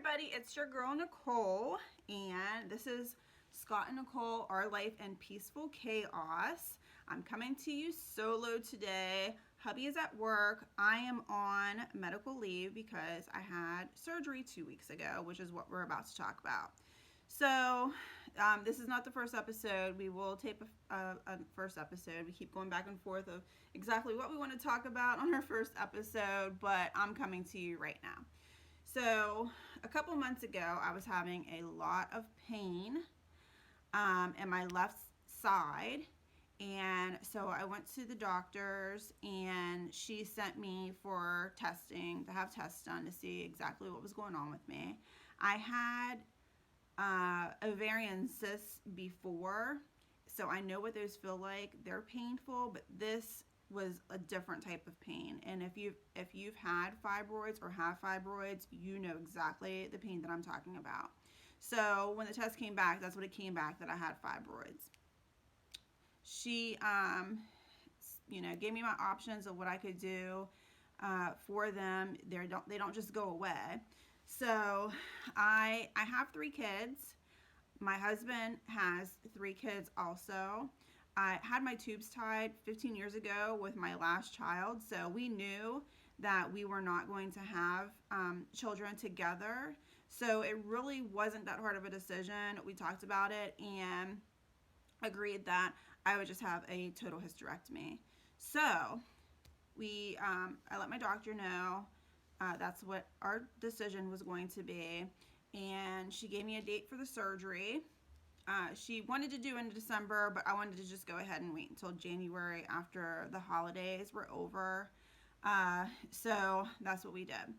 everybody, it's your girl Nicole, and this is Scott and Nicole, Our Life in Peaceful Chaos. I'm coming to you solo today. Hubby is at work. I am on medical leave because I had surgery 2 weeks ago, which is what we're about to talk about. So this is not the first episode. We will tape a first episode. We keep going back and forth of exactly what we want to talk about on our first episode, but I'm coming to you right now. So a couple months ago, I was having a lot of pain in my left side, and so I went to the doctors, and she sent me for testing, to have tests done to see exactly what was going on with me. I had ovarian cysts before, so I know what those feel like. They're painful, but this was a different type of pain. And if you've had fibroids or have fibroids, you know exactly the pain that I'm talking about. So when the test came back, that's what it came back, that I had fibroids. She gave me my options of what I could do for them. They don't just go away. So I have 3 kids. My husband has 3 kids also. I had my tubes tied 15 years ago with my last child, so we knew that we were not going to have children together. So it really wasn't that hard of a decision. We talked about it and agreed that I would just have a total hysterectomy. So I let my doctor know that's what our decision was going to be, and she gave me a date for the surgery. She wanted to do in December, but I wanted to just go ahead and wait until January after the holidays were over. So that's what we did.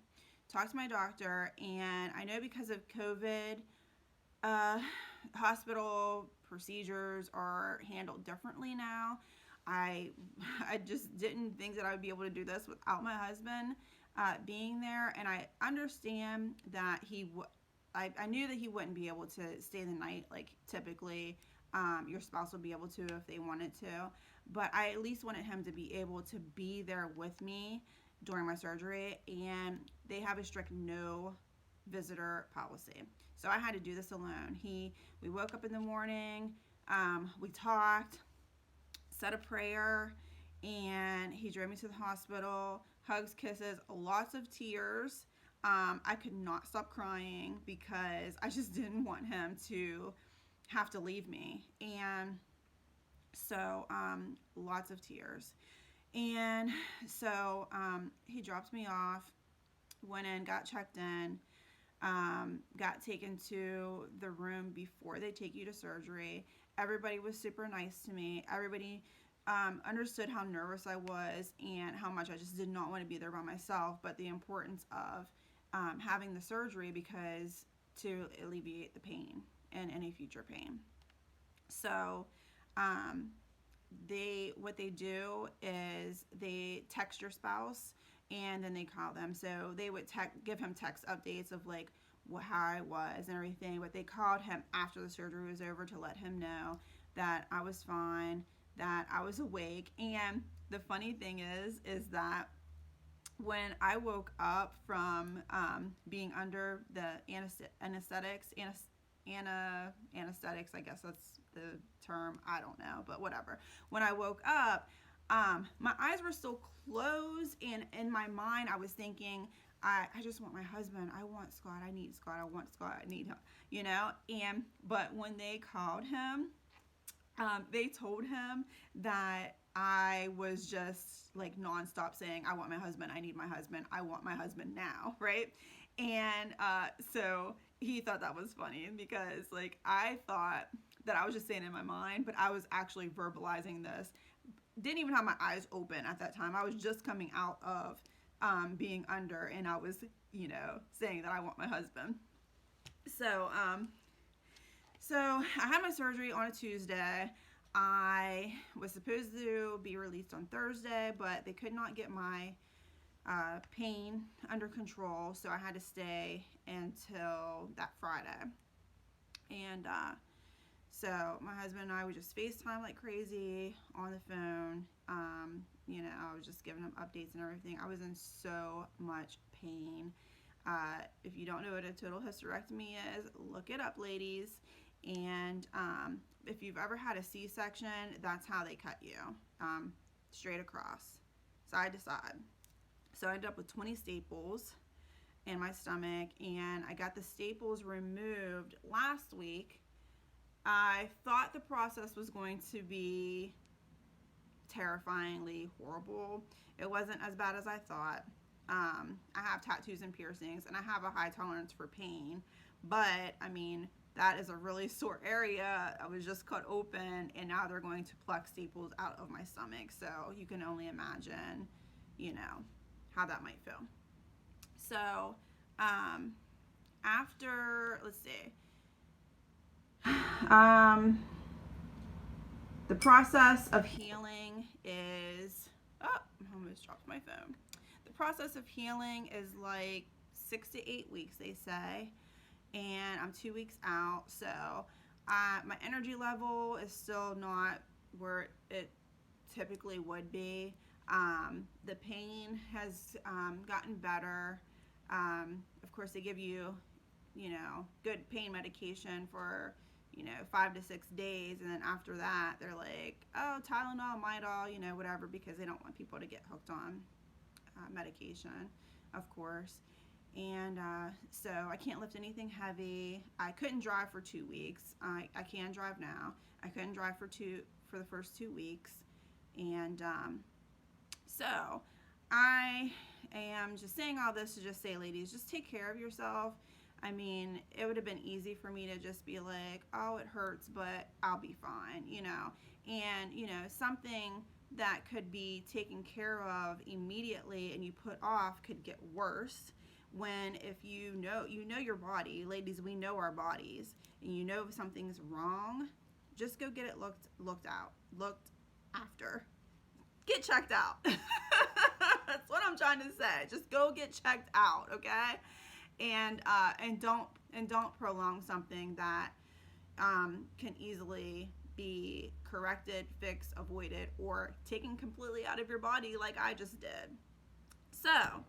Talked to my doctor, and I know because of COVID, hospital procedures are handled differently now. I just didn't think that I would be able to do this without my husband being there, and I understand that I knew that he wouldn't be able to stay the night like typically your spouse would be able to if they wanted to, but I at least wanted him to be able to be there with me during my surgery, and they have a strict no visitor policy. So I had to do this alone. We woke up in the morning, we talked, said a prayer, and he drove me to the hospital. Hugs, kisses, lots of tears. I could not stop crying because I just didn't want him to have to leave me. And so lots of tears. And so he dropped me off, went in, got checked in, got taken to the room before they take you to surgery. Everybody was super nice to me. Everybody understood how nervous I was and how much I just did not want to be there by myself, but the importance of having the surgery because to alleviate the pain and any future pain. So what they do is they text your spouse and then they call them. So they would give him text updates of like how I was and everything, but they called him after the surgery was over to let him know that I was fine, that I was awake. And the funny thing is that when I woke up from being under the anesthetics, I guess that's the term, I don't know, but whatever. When I woke up, my eyes were still closed, and in my mind I was thinking, I just want my husband, I want Scott, I need Scott, I want Scott, I need him, but when they called him, they told him that I was just like nonstop saying, I want my husband, I need my husband, I want my husband now, right? And so he thought that was funny because like I thought that I was just saying in my mind, but I was actually verbalizing this. Didn't even have my eyes open at that time. I was just coming out of being under, and I was, saying that I want my husband. So I had my surgery on a Tuesday. I was supposed to be released on Thursday, but they could not get my pain under control, so I had to stay until that Friday. And so my husband and I would just FaceTime like crazy on the phone. I was just giving him updates and everything. I was in so much pain. If you don't know what a total hysterectomy is, look it up, ladies. And if you've ever had a C-section, that's how they cut you, straight across, side to side. So I ended up with 20 staples in my stomach, and I got the staples removed last week. I thought the process was going to be terrifyingly horrible. It wasn't as bad as I thought. I have tattoos and piercings, and I have a high tolerance for pain, but I mean, that is a really sore area. I was just cut open, and now they're going to pluck staples out of my stomach. So you can only imagine, how that might feel. So after, let's see, the process of healing is, I almost dropped my phone. The process of healing is like 6 to 8 weeks, they say, and I'm 2 weeks out. So my energy level is still not where it typically would be. The pain has gotten better. Of course, they give you, good pain medication for 5 to 6 days, and then after that they're like, oh, Tylenol, Midol, whatever, because they don't want people to get hooked on medication, of course. And so I can't lift anything heavy. I couldn't drive for 2 weeks. I can drive now. I couldn't drive for the first 2 weeks. And so I am just saying all this to just say, ladies, just take care of yourself. I mean, it would have been easy for me to just be like, oh, it hurts, but I'll be fine, and, something that could be taken care of immediately and you put off could get worse. When if you know your body, ladies, we know our bodies, and if something's wrong, just go get it looked after. Get checked out. That's what I'm trying to say. Just go get checked out, okay? And don't prolong something that can easily be corrected, fixed, avoided, or taken completely out of your body like I just did. So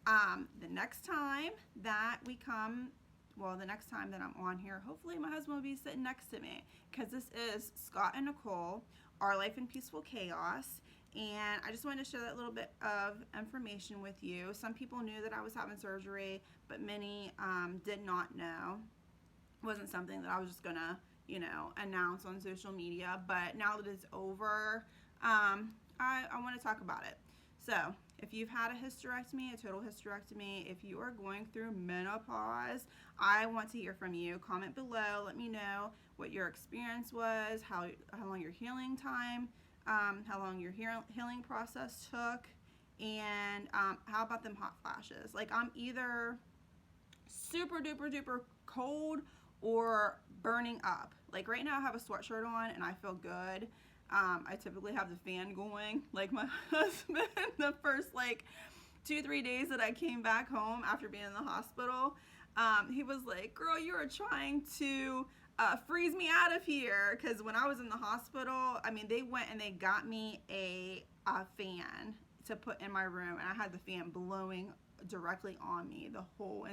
the next time that the next time that I'm on here, hopefully my husband will be sitting next to me, because this is Scott and Nicole, Our Life in Peaceful Chaos. And I just wanted to share that little bit of information with you. Some people knew that I was having surgery, but many did not know. It wasn't something that I was just gonna, announce on social media. But now that it's over, I want to talk about it. So if you've had a hysterectomy, a total hysterectomy, if you are going through menopause, I want to hear from you. Comment below. Let me know what your experience was, how long your healing time, how long your healing process took, and how about them hot flashes? Like, I'm either super duper duper cold or burning up. Like right now I have a sweatshirt on and I feel good. I typically have the fan going. Like my husband, the first 2-3 days that I came back home after being in the hospital, he was like, girl, you are trying to freeze me out of here. Because when I was in the hospital, I mean, they went and they got me a fan to put in my room, and I had the fan blowing directly on me the whole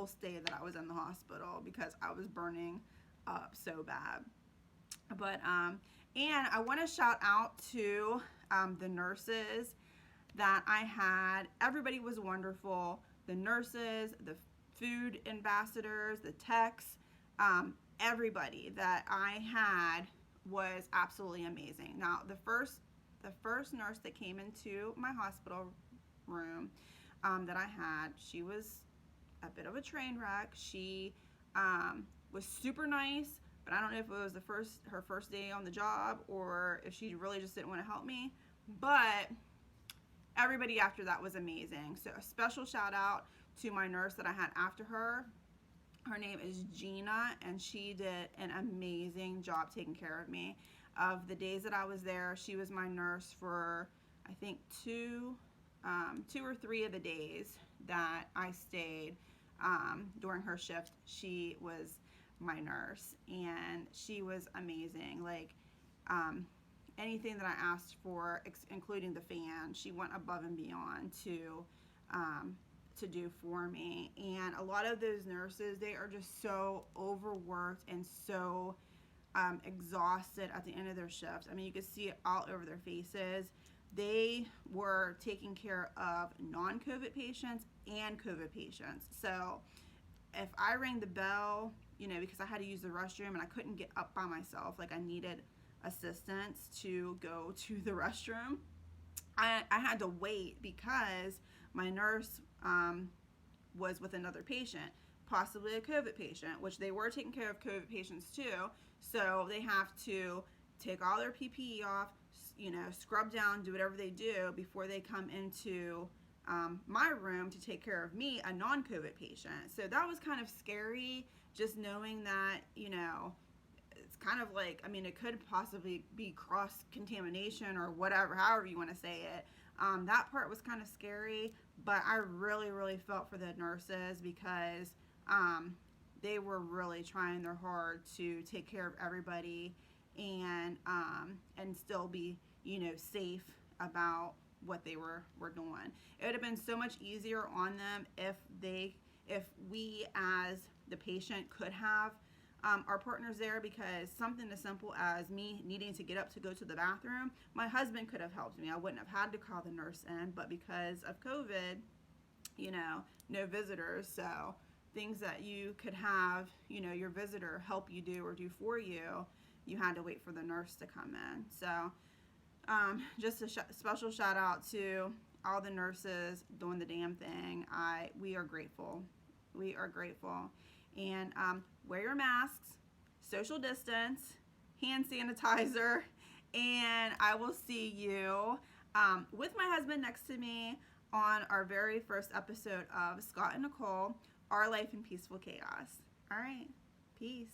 stay that I was in the hospital, because I was burning up so bad. But and I want to shout out to the nurses that I had. Everybody was wonderful. The nurses, the food ambassadors, the techs, everybody that I had was absolutely amazing. Now, the first nurse that came into my hospital room that I had, she was a bit of a train wreck. She was super nice, but I don't know if it was her first day on the job or if she really just didn't want to help me. But everybody after that was amazing. So a special shout out to my nurse that I had after her. Her name is Gina, and she did an amazing job taking care of me. Of the days that I was there, she was my nurse for, I think, 2 or 3 of the days that I stayed during her shift. She was my nurse, and she was amazing. Like, anything that I asked for, including the fan, she went above and beyond to to do for me. And a lot of those nurses, they are just so overworked and so exhausted at the end of their shifts. I mean, you could see it all over their faces. They were taking care of non-COVID patients and COVID patients. So if I rang the bell, because I had to use the restroom and I couldn't get up by myself, like I needed assistance to go to the restroom, I had to wait because my nurse was with another patient, possibly a COVID patient, which they were taking care of COVID patients too. So they have to take all their PPE off, scrub down, do whatever they do before they come into my room to take care of me, a non-COVID patient. So that was kind of scary, just knowing that, it's kind of like, I mean, it could possibly be cross-contamination or whatever, however you want to say it. That part was kind of scary, but I really, really felt for the nurses because they were really trying their hard to take care of everybody and still be, safe about what they were doing. It would have been so much easier on them if we as the patient could have our partners there, because something as simple as me needing to get up to go to the bathroom, my husband could have helped me. I wouldn't have had to call the nurse in, but because of COVID, no visitors. So things that you could have, your visitor help you do or do for you, you had to wait for the nurse to come in. So just a special shout out to all the nurses doing the damn thing. We are grateful. We are grateful. And wear your masks, social distance, hand sanitizer, and I will see you with my husband next to me on our very first episode of Scott and Nicole, Our Life in Peaceful Chaos. All right, peace.